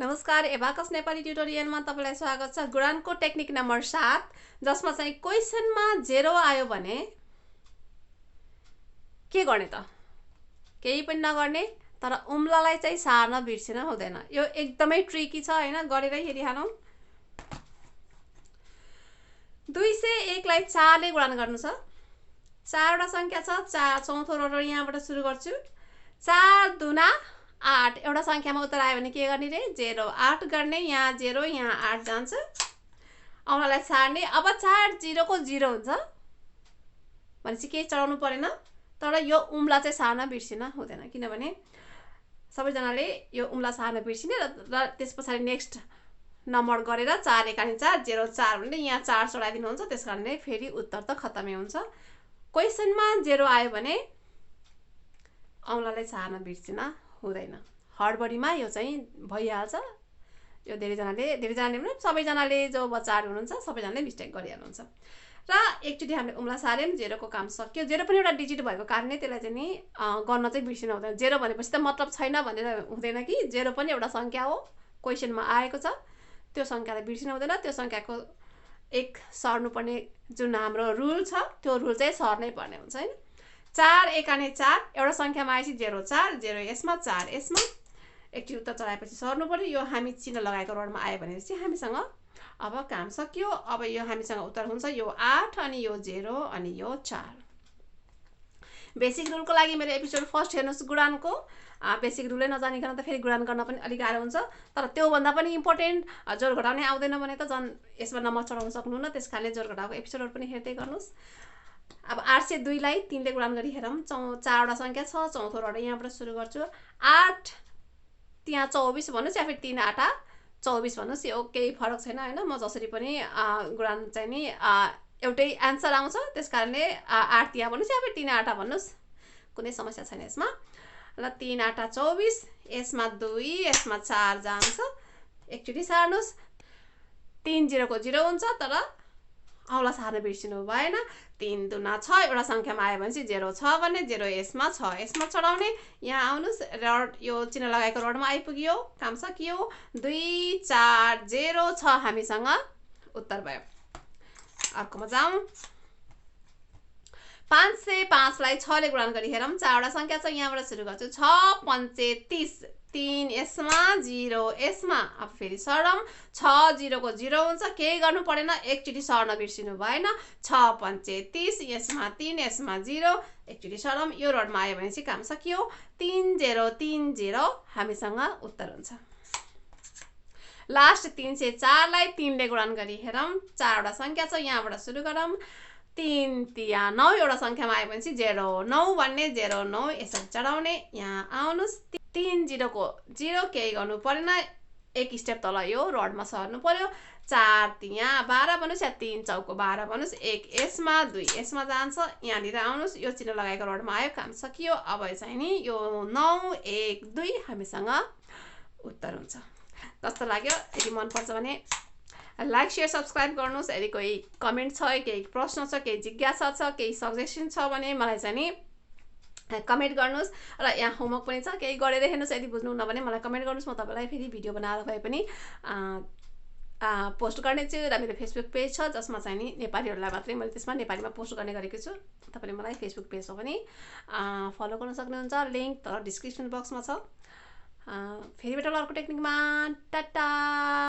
नमस्कार एबाकस नेपाली ट्युटोरियलमा तपाईलाई स्वागत छ। गुणानको टेक्निक नम्बर 7 जसमा चाहिँ क्वेशनमा 0 आयो भने के गर्ने त? केही पनि नगर्ने, तर उम्लालाई चाहिँ सार्न बिर्सिन हुँदैन। यो एकदमै ट्रिकी छ हैन, गरेरै हेरिहालौं। 201 लाई 4 ले गुणन गर्नु छ। 4 वटा संख्या छ, 4 चौथो रोड यहाँबाट सुरु गर्छु। 4 दुना 8 एउटा संख्यामा उत्तर आयो भने के गर्ने रे? 0 8 गर्ने, यहाँ 0 यहाँ 8 जान्छ। औँलालाई सार्ने। अब 4 0 को 0 हुन्छ भनेपछि के चढाउनु परेन, तर यो उम्ला चाहिँ सार्न बिर्सिन हुँदैन, किनभने सबैजनाले यो उम्ला सार्न बिर्सिने र त्यसपछि नेक्स्ट नम्बर गरेर 4 एकानी 4 0 4 भने यहाँ 4 चढाइदिनु हुन्छ। त्यसकारणले फेरि उत्तर त खतमै हुन्छ। क्वेशनमा 0 आयो भने औँलालाई सार्न बिर्सिन हुँदैन। हडबडीमा यो चाहिँ भइहाल्छ। यो धेरैजनाले पनि सबैजनाले जो बच्चाहरू हुनुहुन्छ सबैजनाले मिस्टेक गरिहाल्नुहुन्छ। र एकचोटि हामीले उम्ला सार्यौं, 0 को काम सक्यो। 0 पनि एउटा डिजिट भएको कारणले त्यसलाई चाहिँ नि गर्न चाहिँ बिर्सिन हुँदैन। 0 भनेपछि त मतलब छैन भनेर हुँदैन कि, 0 पनि एउटा संख्या हो, क्वेशनमा आएको छ। त्यो संख्यालाई बिर्सिन हुँदैन। त्यो संख्याको एक सर्नुपर्ने जुन हाम्रो रुल छ, त्यो रुल चाहिँ सर्नै पर्ने हुन्छ हैन। 4 एकाने 4 एउटा संख्यामा आएपछि 0 4 0 यसमा 4 यसमा एकचोटि उत्तर चढाएपछि सर्नु पर्यो। यो हामी चिन्ह लगाएको रोडमा आयो भनेपछि हामीसँग अब काम सकियो। अब यो हामीसँग उत्तर हुन्छ यो 8 अनि यो 0 अनि यो 4। बेसिक रुलको लागि मेरो एपिसोड फर्स्ट हेर्नुस् गुणानको। बेसिक रुलै नजानिकन त फेरि गुणान गर्न पनि अलि गाह्रो हुन्छ। तर त्यो भन्दा पनि इम्पोर्टेन्ट जोड घटाउने आउँदैन भने त झन् यसमा नम्बर चढाउन सक्नुहुन्न। त्यसकारणले जोड घटाएको एपिसोडहरु पनि हेर्दै गर्नुस्। अब 802 लाई 3 ले गुणन गरी हेरौं। 4 वटा संख्या छ, चौथो रोड यहाँबाट सुरु गर्छु। 8 त्यहाँ 24 भन्नुस् या फेरि 3 8 24 भन्नुस्, यो केही फरक छैन हैन। म जसरी पनि गुणन चाहिँ नि एउटै आन्सर आउँछ। त्यसकारणले 8 त्यहाँ भन्नुस् या फेरि 3 8 भन्नुस्, कुनै समस्या छैन यसमा। ल 3 8 24 यसमा 2 यसमा 4 जान्छ। एकचोटि सार्नुस्। 3 0 को 0 हुन्छ, तर औँला सार्न बिर्सिनु भएन। 3 दुना 6 एउटा संख्यामा आयो भने चाहिँ 0 6 गर्ने, 0 यसमा 6 यसमा चढाउने। यहाँ आउनुस्, रोड यो चिन्ह लगाएको रोडमा आइपुग्यो, काम सकियो। 2 4 0 6 हामीसँग उत्तर भयो। अर्कोमा जाउँ। 505 लाई 6 ले गुणन गरी हेरौं। 4 वटा संख्या छ, यहाँबाट सुरु गर्छु। 6 5 30 3 यसमा 0 यसमा। अब फेरि सरम। 6 0 को 0 हुन्छ, केही गर्नु परेन, एकचोटि सर्न बिर्सिनु भएन। 6 5 30 यसमा 3 यसमा 0 एकचोटि सरम। यो रोडमा आयो भने चाहिँ काम सकियो। 3 0 3 0 हामीसँग उत्तर हुन्छ। लास्ट 304 लाई 3 ले गुणन गरी हेरौं। 4 वटा संख्या छ, यहाँबाट सुरु गरौँ। 3 3 9 एउटा संख्यामा आयो भने चाहिँ 0 9 भन्ने, 0 9 यसरी चढाउने। यहाँ आउनुस्। 3 0 को 0 केही गर्नु परेन, एक स्टेप तल यो रोडमा सर्नु पर्यो। 4 त्यहाँ 12 भन्नुस् या 3 चौको 12 भन्नुस्, 1 यसमा 2 यसमा जान्छ। यहाँनिर आउनुस्, यो चिन्ह लगाएको रोडमा आयो, काम सकियो। अब चाहिँ नि यो 9 1 2 हामीसँग उत्तर हुन्छ। कस्तो लाग्यो? यदि मन पर्छ भने लाइक शेयर सब्स्क्राइब गर्नुस्। यदि कोही कमेन्ट छ, केही प्रश्न छ, केही जिज्ञासा छ, केही सजेसन छ भने मलाई चाहिँ नि कमेन्ट गर्नुस्। र यहाँ होमवर्क पनि छ, केही गरेर हेर्नुस्। यदि बुझ्नुहुन्न भने मलाई कमेन्ट गर्नुस्, म तपाईलाई फेरि भिडियो बनाएर भए पनि पोस्ट गर्नेछु। र मेरो फेसबुक पेज छ जसमा चाहिँ नि नेपालीहरूलाई मात्रै मैले त्यसमा नेपालीमा पोस्ट गर्ने गरेको छु। तपाईले मलाई फेसबुक पेजमा पनि फलो गर्न सक्नुहुन्छ। लिंक तल डिस्क्रिप्सन बक्समा छ। फेरि भेटौँला अर्को टेक्निकमा। टाटा।